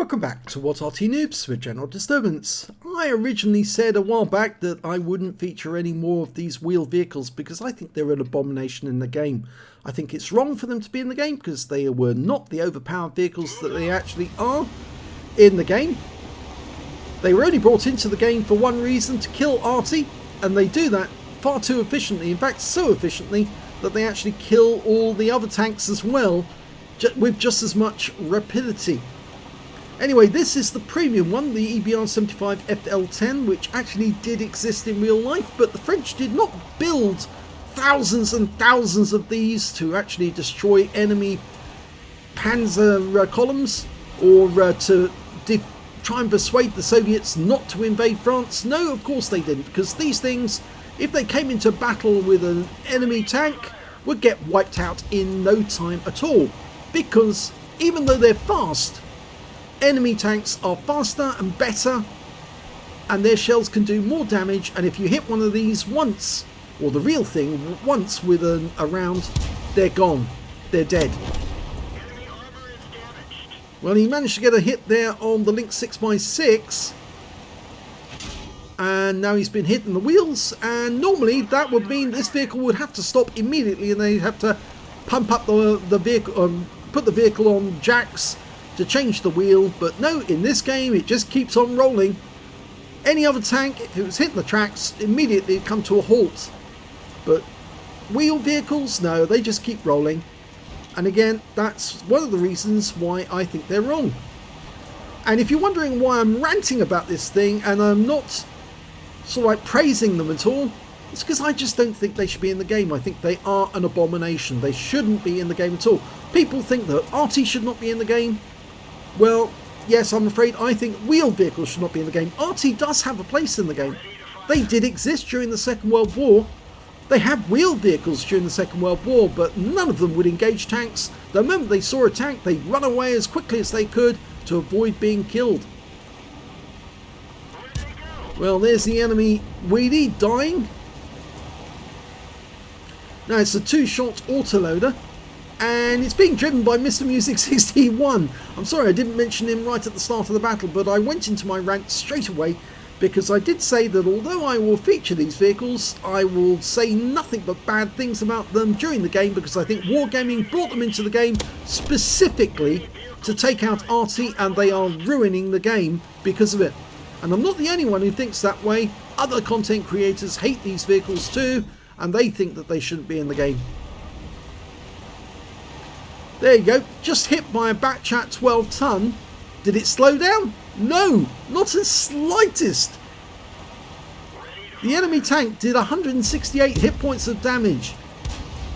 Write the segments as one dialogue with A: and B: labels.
A: Welcome back to What Arty Noobs with General Disturbance. I originally said a while back that I wouldn't feature any more of these wheeled vehicles because I think they're an abomination in the game. I think it's wrong for them to be in the game because they were not the overpowered vehicles that they actually are in the game. They were only brought into the game for one reason, to kill Arty, and they do that far too efficiently, in fact so efficiently that they actually kill all the other tanks as well with just as much rapidity. Anyway, this is the premium one, the EBR75 FL10, which actually did exist in real life, but the French did not build thousands and thousands of these to actually destroy enemy panzer columns or to try and persuade the Soviets not to invade France. No, of course they didn't, because these things, if they came into battle with an enemy tank, would get wiped out in no time at all, because even though they're fast, enemy tanks are faster and better, and their shells can do more damage, and if you hit one of these once, or the real thing, once with a round, they're gone. They're dead. Well, he managed to get a hit there on the Link 6x6, and now he's been hit in the wheels, and normally that would mean this vehicle would have to stop immediately, and they'd have to pump up the vehicle, put the vehicle on jacks to change the wheel, but no, in this game it just keeps on rolling. Any other tank, if it was hitting the tracks, immediately it'd come to a halt. But wheel vehicles, no, they just keep rolling. And again, that's one of the reasons why I think they're wrong. And if you're wondering why I'm ranting about this thing and I'm not sort of like praising them at all, it's because I just don't think they should be in the game. I think they are an abomination. They shouldn't be in the game at all. People think that Arty should not be in the game. Well, yes, I'm afraid I think wheeled vehicles should not be in the game. Arty does have a place in the game. They did exist during the Second World War. They had wheeled vehicles during the Second World War, but none of them would engage tanks. The moment they saw a tank, they'd run away as quickly as they could to avoid being killed. Well, there's the enemy wheelie dying. Now, it's a two-shot autoloader, and it's being driven by Mr. Music 61. I'm sorry I didn't mention him right at the start of the battle, but I went into my rant straight away because I did say that although I will feature these vehicles, I will say nothing but bad things about them during the game, because I think Wargaming brought them into the game specifically to take out Arty, and they are ruining the game because of it. And I'm not the only one who thinks that way. Other content creators hate these vehicles too, and they think that they shouldn't be in the game. There you go, just hit by a Batchat 12 ton. Did it slow down? No, not the slightest. The enemy tank did 168 hit points of damage.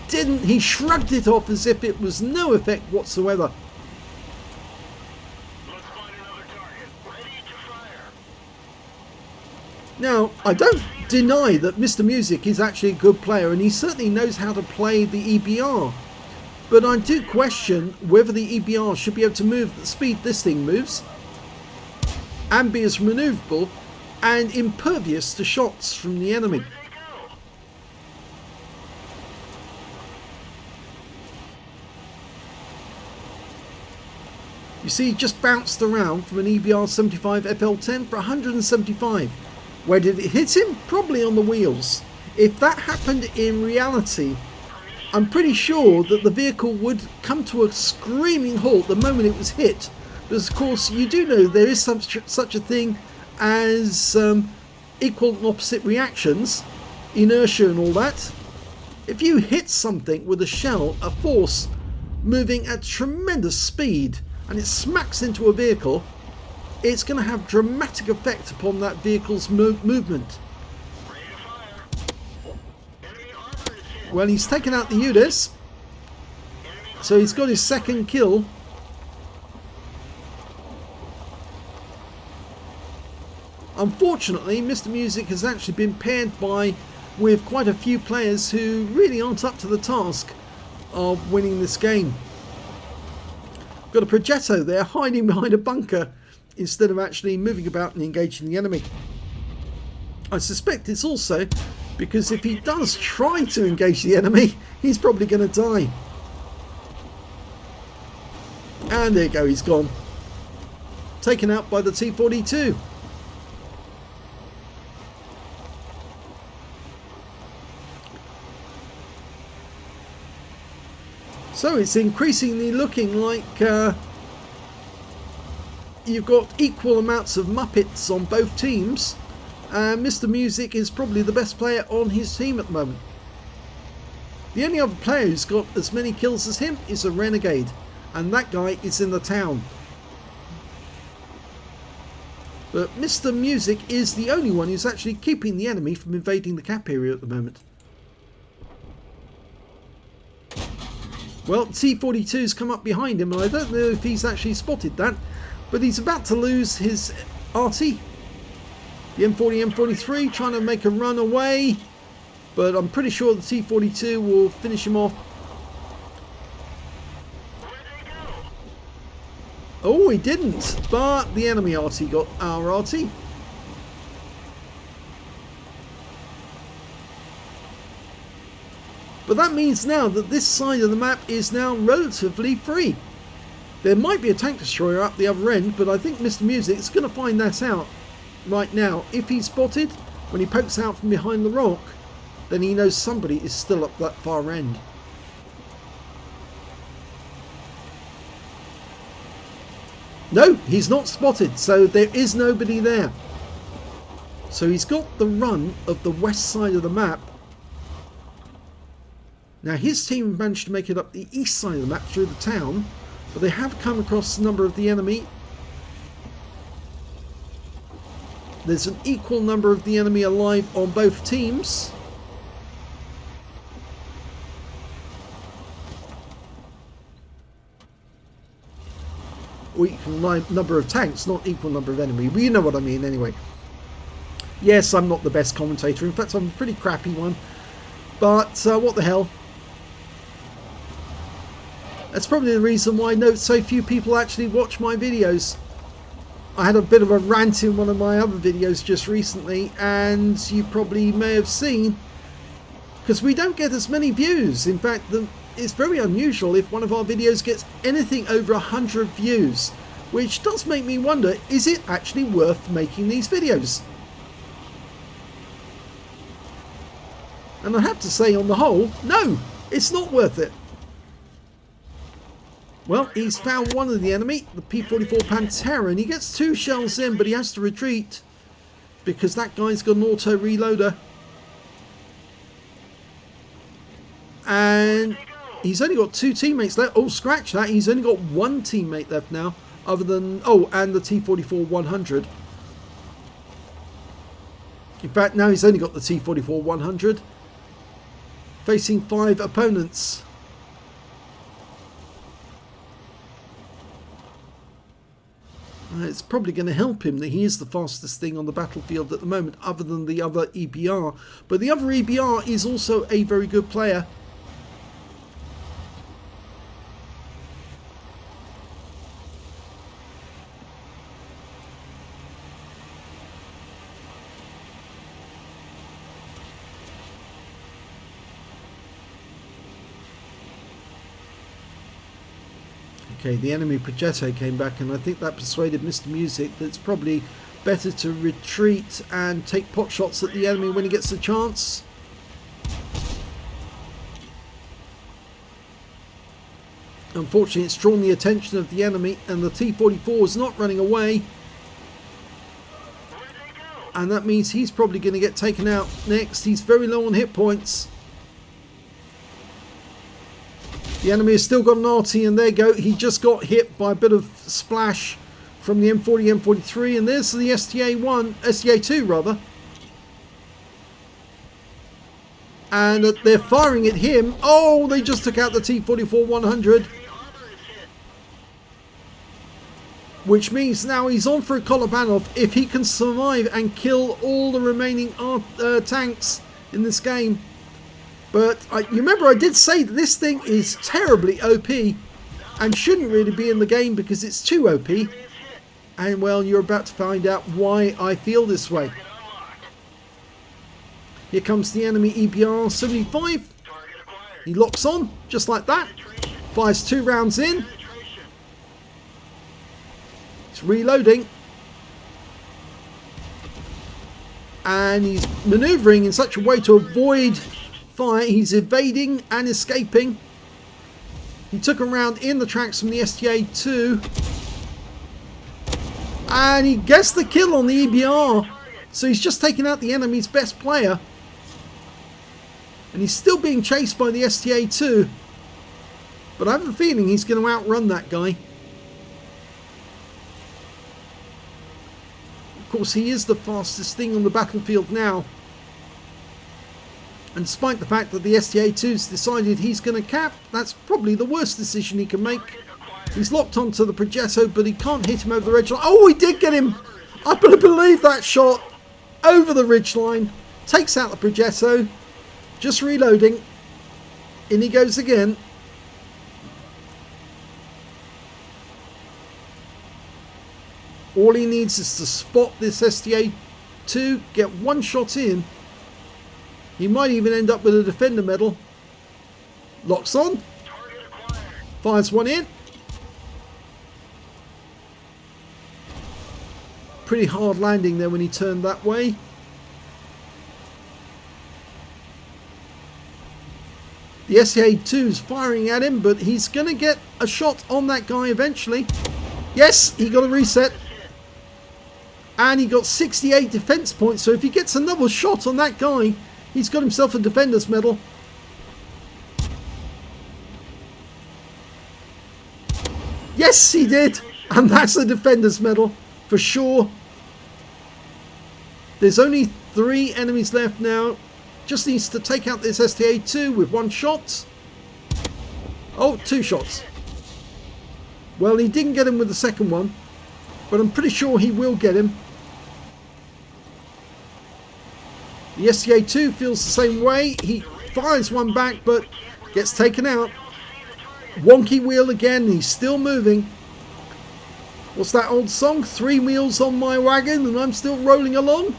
A: Didn't he? Shrugged it off as if it was no effect whatsoever.
B: Let's find another target. Ready to fire.
A: Now, I don't deny that Mr. Music is actually a good player, and he certainly knows how to play the EBR. But I do question whether the EBR should be able to move at the speed this thing moves, and be as manoeuvrable and impervious to shots from the enemy. You see, he just bounced around from an EBR75 FL10 for 175. Where did it hit him? Probably on the wheels. If that happened in reality, I'm pretty sure that the vehicle would come to a screaming halt the moment it was hit. Because of course you do know there is such a thing as equal and opposite reactions, inertia and all that. If you hit something with a shell, a force moving at tremendous speed, and it smacks into a vehicle, it's going to have dramatic effect upon that vehicle's movement. Well, he's taken out the UDES, so he's got his second kill. Unfortunately, Mr. Music has actually been paired with quite a few players who really aren't up to the task of winning this game. Got a Progetto there hiding behind a bunker instead of actually moving about and engaging the enemy. I suspect it's also because if he does try to engage the enemy, he's probably going to die. And there you go, he's gone. taken out by the T-42. So it's increasingly looking like you've got equal amounts of Muppets on both teams, and Mr. Music is probably the best player on his team at the moment. The only other player who's got as many kills as him is a Renegade, and that guy is in the town. But Mr. Music is the only one who's actually keeping the enemy from invading the cap area at the moment. Well, T-42's come up behind him, and I don't know if he's actually spotted that, but he's about to lose his Arty. The M40, M43 trying to make a run away, but I'm pretty sure the T-42 will finish him off. Oh, he didn't, but the enemy Arty got our Arty. But that means now that this side of the map is now relatively free. There might be a tank destroyer up the other end, but I think Mr. Music is going to find that out right now. If he's spotted when he pokes out from behind the rock, then he knows somebody is still up that far end. No, he's not spotted, so there is nobody there. So he's got the run of the west side of the map. Now his team managed to make it up the east side of the map through the town, but they have come across a number of the enemy. There's an equal number of the enemy alive on both teams. Or equal number of tanks, not equal number of enemy. But you know what I mean anyway. Yes, I'm not the best commentator. In fact, I'm a pretty crappy one. But what the hell. That's probably the reason why so few people actually watch my videos. I had a bit of a rant in one of my other videos just recently, and you probably may have seen, because we don't get as many views. In fact, it's very unusual if one of our videos gets anything over 100 views, which does make me wonder, is it actually worth making these videos? And I have to say, on the whole, no, it's not worth it. Well, he's found one of the enemy, the P-44 Pantera, and he gets 2 shells in, but he has to retreat because that guy's got an auto reloader. And he's only got 2 teammates left. Oh, scratch that. He's only got 1 teammate left now, other than, oh, and the T-44-100. In fact, now he's only got the T-44-100, facing 5 opponents. It's probably going to help him that he is the fastest thing on the battlefield at the moment, other than the other EBR. But the other EBR is also a very good player. Okay, the enemy Progetto came back, and I think that persuaded Mr. Music that it's probably better to retreat and take pot shots at the enemy when he gets the chance. Unfortunately, it's drawn the attention of the enemy, and the T-44 is not running away. And that means he's probably going to get taken out next. He's very low on hit points. The enemy has still got an Arty, and there you go. He just got hit by a bit of splash from the M40, M43, and there's the STA2 rather. And they're firing at him. Oh, they just took out the T-44-100. Which means now he's on for a Kolobanov if he can survive and kill all the remaining tanks in this game. But you remember I did say that this thing is terribly OP and shouldn't really be in the game because it's too OP. And well, you're about to find out why I feel this way. Here comes the enemy EBR 75. He locks on just like that. Fires 2 rounds in. It's reloading. And he's manoeuvring in such a way to avoid fire. He's evading and escaping. He took a round in the tracks from the STA-2. And he gets the kill on the EBR. So he's just taken out the enemy's best player. And he's still being chased by the STA-2. But I have a feeling he's going to outrun that guy. Of course, he is the fastest thing on the battlefield now. And despite the fact that the STA-2's decided he's going to cap, that's probably the worst decision he can make. He's locked onto the Progetto, but he can't hit him over the ridgeline. Oh, he did get him! I believe that shot over the ridgeline. Takes out the Progetto. Just reloading. In he goes again. All he needs is to spot this STA-2, get one shot in. He might even end up with a Defender Medal. Locks on. Fires one in. Pretty hard landing there when he turned that way. The STA-2's firing at him, but he's going to get a shot on that guy eventually. Yes, he got a reset. And he got 68 defense points, so if he gets another shot on that guy, he's got himself a Defender's Medal. Yes, he did! And that's a Defender's Medal, for sure. There's only 3 enemies left now. Just needs to take out this STA-2 with one shot. Oh, 2 shots. Well, he didn't get him with the second one, but I'm pretty sure he will get him. The STA-2 feels the same way. He fires one back, but gets taken out. Wonky wheel again. He's still moving. What's that old song? 3 wheels on my wagon and I'm still rolling along?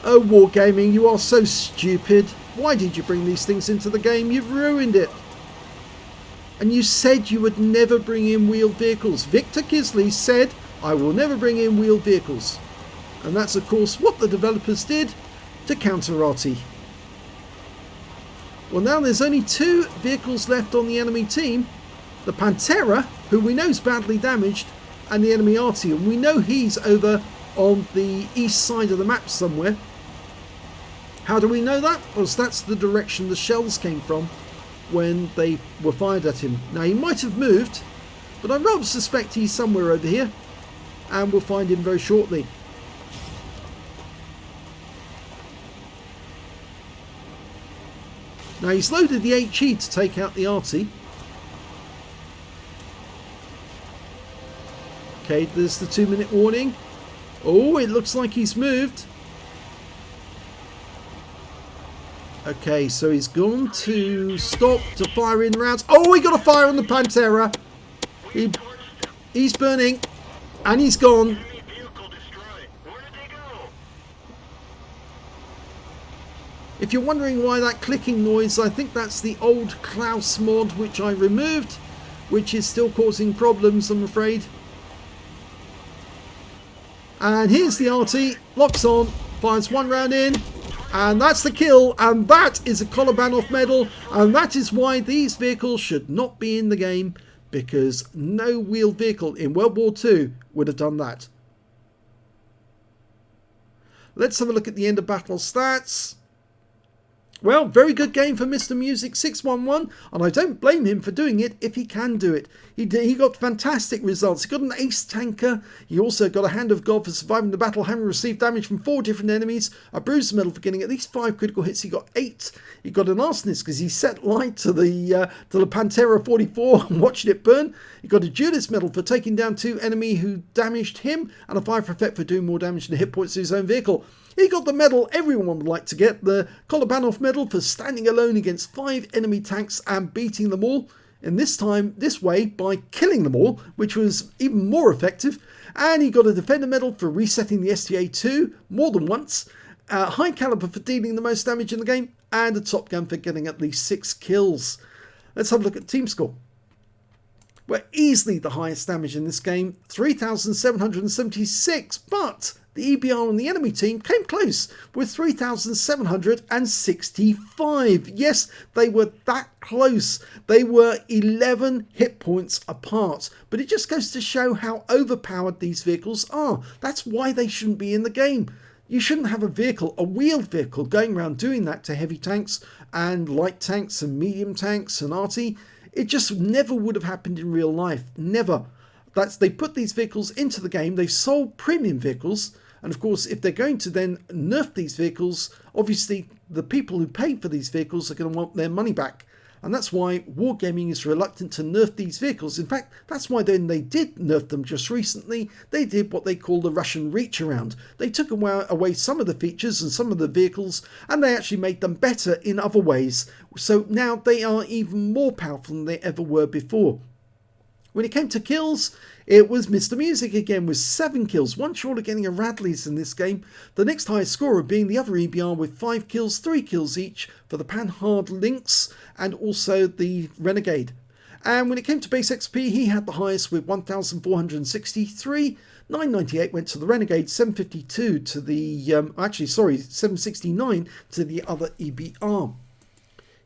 A: Oh, Wargaming, you are so stupid. Why did you bring these things into the game? You've ruined it. And you said you would never bring in wheeled vehicles. Victor Kisley said, I will never bring in wheeled vehicles. And that's, of course, what the developers did to counter Arty. Well, now there's only 2 vehicles left on the enemy team. The Pantera, who we know is badly damaged, and the enemy Arty. And we know he's over on the east side of the map somewhere. How do we know that? Well, that's the direction the shells came from when they were fired at him. Now, he might have moved, but I rather suspect he's somewhere over here. And we'll find him very shortly. Now, he's loaded the HE to take out the Arty. Okay, there's the 2-minute warning. Oh, it looks like he's moved. Okay, so he's gone to stop to fire in rounds. Oh, he got a fire on the Pantera. He's burning. And he's gone. If you're wondering why that clicking noise, I think that's the old Klaus mod which I removed, which is still causing problems, I'm afraid. And here's the Arty, locks on, fires 1 round in, and that's the kill, and that is a Kolobanov Medal, and that is why these vehicles should not be in the game, because no wheeled vehicle in World War II would have done that. Let's have a look at the end of battle stats. Well, very good game for Mr. Music 611, and I don't blame him for doing it if he can do it. He got fantastic results. He got an ace tanker. He also got a Hand of God for surviving the battle, having received damage from 4 different enemies, a bruise medal for getting at least 5 critical hits. He got 8. He got an arsonist because he set light to the Pantera 44 and watched it burn. He got a Judas medal for taking down 2 enemy who damaged him, and a 5 for effect for doing more damage than hit points to his own vehicle. He got the medal everyone would like to get, the Kolobanov Medal for standing alone against 5 enemy tanks and beating them all. And this way, by killing them all, which was even more effective. And he got a Defender Medal for resetting the STA-2 more than once, a High Caliber for dealing the most damage in the game, and a Top Gun for getting at least 6 kills. Let's have a look at team score. were easily the highest damage in this game, 3,776, but the EBR on the enemy team came close with 3,765. Yes, they were that close. They were 11 hit points apart, but it just goes to show how overpowered these vehicles are. That's why they shouldn't be in the game. You shouldn't have a vehicle, a wheeled vehicle, going around doing that to heavy tanks and light tanks and medium tanks and Arty. It just never would have happened in real life. Never. They put these vehicles into the game. They've sold premium vehicles. And of course, if they're going to then nerf these vehicles, obviously the people who paid for these vehicles are going to want their money back. And that's why Wargaming is reluctant to nerf these vehicles. In fact, that's why then they did nerf them just recently. They did what they call the Russian reach around. They took away some of the features and some of the vehicles, and they actually made them better in other ways. So now they are even more powerful than they ever were before. When it came to kills, it was Mr. Music again with 7 kills, one short of getting a Radley's in this game. The next highest scorer being the other EBR with 5 kills, 3 kills each for the Panhard Lynx and also the Renegade. And when it came to base XP, he had the highest with 1,463. 998 went to the Renegade, 752 to the, 769 to the other EBR.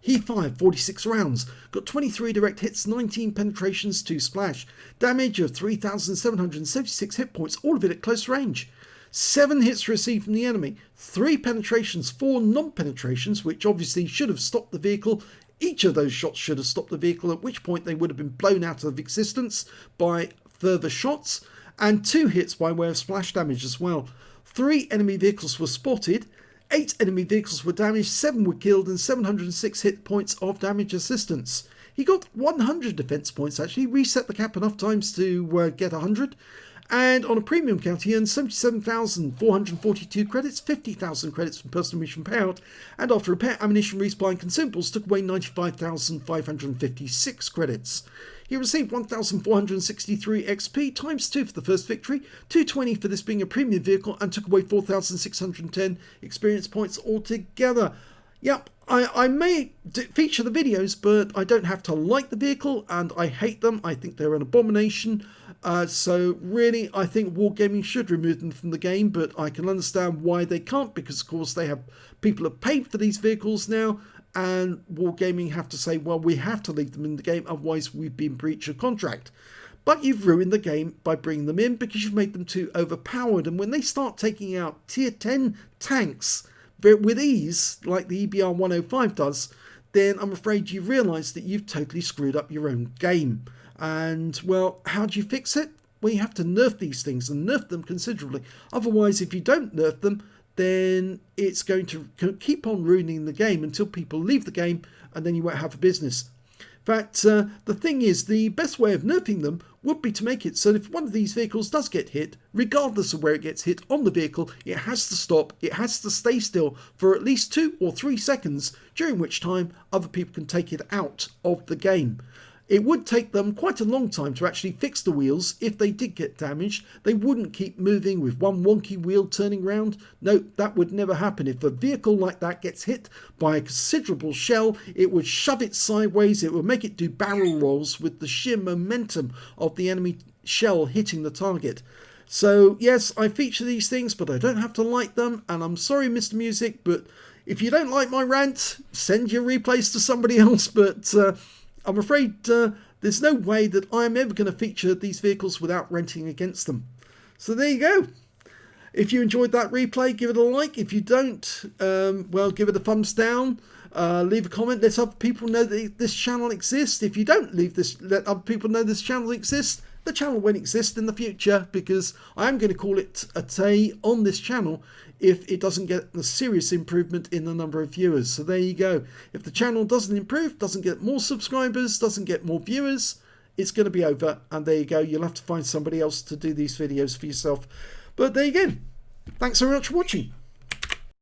A: He fired 46 rounds, got 23 direct hits, 19 penetrations, 2 splash, damage of 3,776 hit points, all of it at close range. 7 hits received from the enemy, 3 penetrations, 4 non-penetrations, which obviously should have stopped the vehicle. Each of those shots should have stopped the vehicle, at which point they would have been blown out of existence by further shots, and 2 hits by way of splash damage as well. 3 enemy vehicles were spotted, 8 enemy vehicles were damaged, 7 were killed, and 706 hit points of damage assistance. He got 100 defense points actually, reset the cap enough times to get 100. And on a premium count, he earned 77,442 credits, 50,000 credits from personal mission payout, and after repair, ammunition, resupply, and consumables took away 95,556 credits. He received 1,463 XP times 2 for the first victory, 220 for this being a premium vehicle, and took away 4,610 experience points altogether. Yep, I may feature the videos, but I don't have to like the vehicle, and I hate them. I think they're an abomination. So really, I think Wargaming should remove them from the game, but I can understand why they can't, because of course they have people have paid for these vehicles now, and Wargaming have to say, well, we have to leave them in the game, otherwise we've been breach of contract. But you've ruined the game by bringing them in because you've made them too overpowered, and when they start taking out tier 10 tanks with ease, like the EBR 105 does, then I'm afraid you realise that you've totally screwed up your own game. And, well, how do you fix it? Well, you have to nerf these things and nerf them considerably. Otherwise, if you don't nerf them, then it's going to keep on ruining the game until people leave the game, and then you won't have a business. In fact, the thing is, the best way of nerfing them would be to make it so that if one of these vehicles does get hit, regardless of where it gets hit on the vehicle, it has to stop, it has to stay still for at least 2 or 3 seconds, during which time other people can take it out of the game. It would take them quite a long time to actually fix the wheels if they did get damaged. They wouldn't keep moving with one wonky wheel turning round. No, that would never happen. If a vehicle like that gets hit by a considerable shell, it would shove it sideways. It would make it do barrel rolls with the sheer momentum of the enemy shell hitting the target. So yes, I feature these things, but I don't have to like them. And I'm sorry, Mr. Music, but if you don't like my rant, send your replays to somebody else. But I'm afraid there's no way that I'm ever going to feature these vehicles without renting against them. So there you go. If you enjoyed that replay, give it a like. If you don't, well, give it a thumbs down. Leave a comment. Let other people know that this channel exists. If you don't let other people know this channel exists, the channel won't exist in the future, because I am going to call it a day on this channel if it doesn't get a serious improvement in the number of viewers. So there you go. If the channel doesn't improve, doesn't get more subscribers, doesn't get more viewers, it's going to be over. And there you go. You'll have to find somebody else to do these videos for yourself. But there you go. Thanks very much for watching.